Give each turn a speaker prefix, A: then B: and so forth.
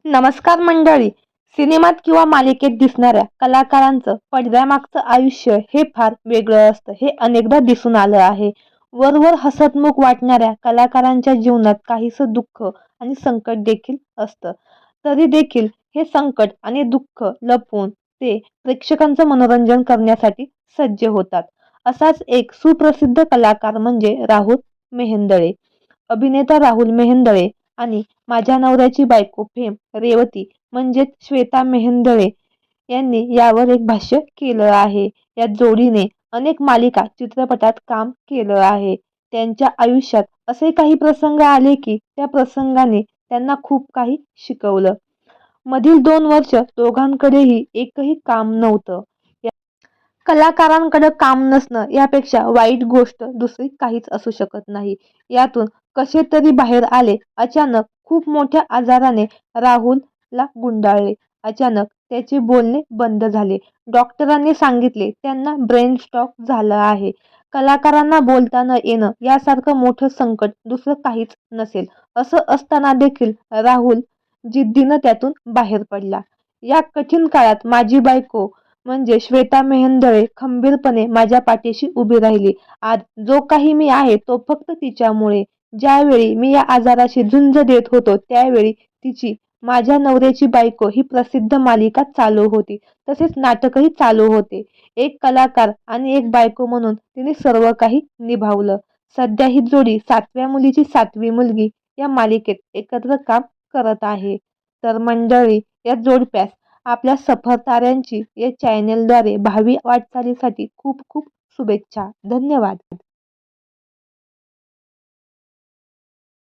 A: नमस्कार मंडळी. सिनेमात किंवा मालिकेत दिसणाऱ्या कलाकारांचं पडद्यामागचं आयुष्य हे फार वेगळं असतं, हे अनेकदा दिसून आलं आहे. वरवर हसतमुख वाटणाऱ्या कलाकारांच्या जीवनात काहीसं दुःख आणि संकट देखील असतं. तरी देखील हे संकट आणि दुःख लपवून ते प्रेक्षकांचं मनोरंजन करण्यासाठी सज्ज होतात. असाच एक सुप्रसिद्ध कलाकार म्हणजे राहुल मेहेंदळे. अभिनेता राहुल मेहेंदळे आणि माझ्या नवऱ्याची बायको फेम रेवती म्हणजेच श्वेता मेहेंदळे यांनी यावर एक भाष्य केलं आहे. या जोडीने अनेक मालिका, चित्रपटात काम केलं आहे. त्यांच्या आयुष्यात असे काही प्रसंग आले की त्या प्रसंगाने त्यांना खूप काही शिकवलं. मधील 2 वर्ष दोघांकडेही एकही काम नव्हतं. कलाकारांकडे काम नसणं यापेक्षा वाईट गोष्ट दुसरी काहीच असू शकत नाही. यातून कसे तरी बाहेर आले. अचानक खूप मोठ्या आजाराने राहुलला गुंडाळले. अचानक त्याचे बोलणे बंद झाले. डॉक्टरांनी सांगितले त्यांना ब्रेन स्ट्रोक झाला आहे. कलाकारांना बोलता न येणं यासारखं मोठं संकट दुसरं काहीच नसेल. असं असताना देखील राहुल जिद्दीनं त्यातून बाहेर पडला. या कठीण काळात माझी बायको म्हणजे श्वेता मेहेंदळे खंबीरपणे माझ्या पाठीशी उभी राहिली. आज जो काही मी आहे तो फक्त तिच्यामुळे. ज्यावेळी मी या आजाराशी झुंज देत होतो त्यावेळी तिची माझ्या नवऱ्याची बायको ही प्रसिद्ध मालिका चालू होती. तसेच नाटकही चालू होते. एक कलाकार आणि एक बायको म्हणून तिने सर्व काही निभावलं. सध्या ही जोडी 7व्या मुलीची 7वी मुलगी या मालिकेत एकत्र काम करत आहे. तर मंडळी, या जोडप्यास आपल्या सफर ताऱ्यांची या चॅनेलद्वारे भावी वाटचालीसाठी खूप खूप शुभेच्छा. धन्यवाद.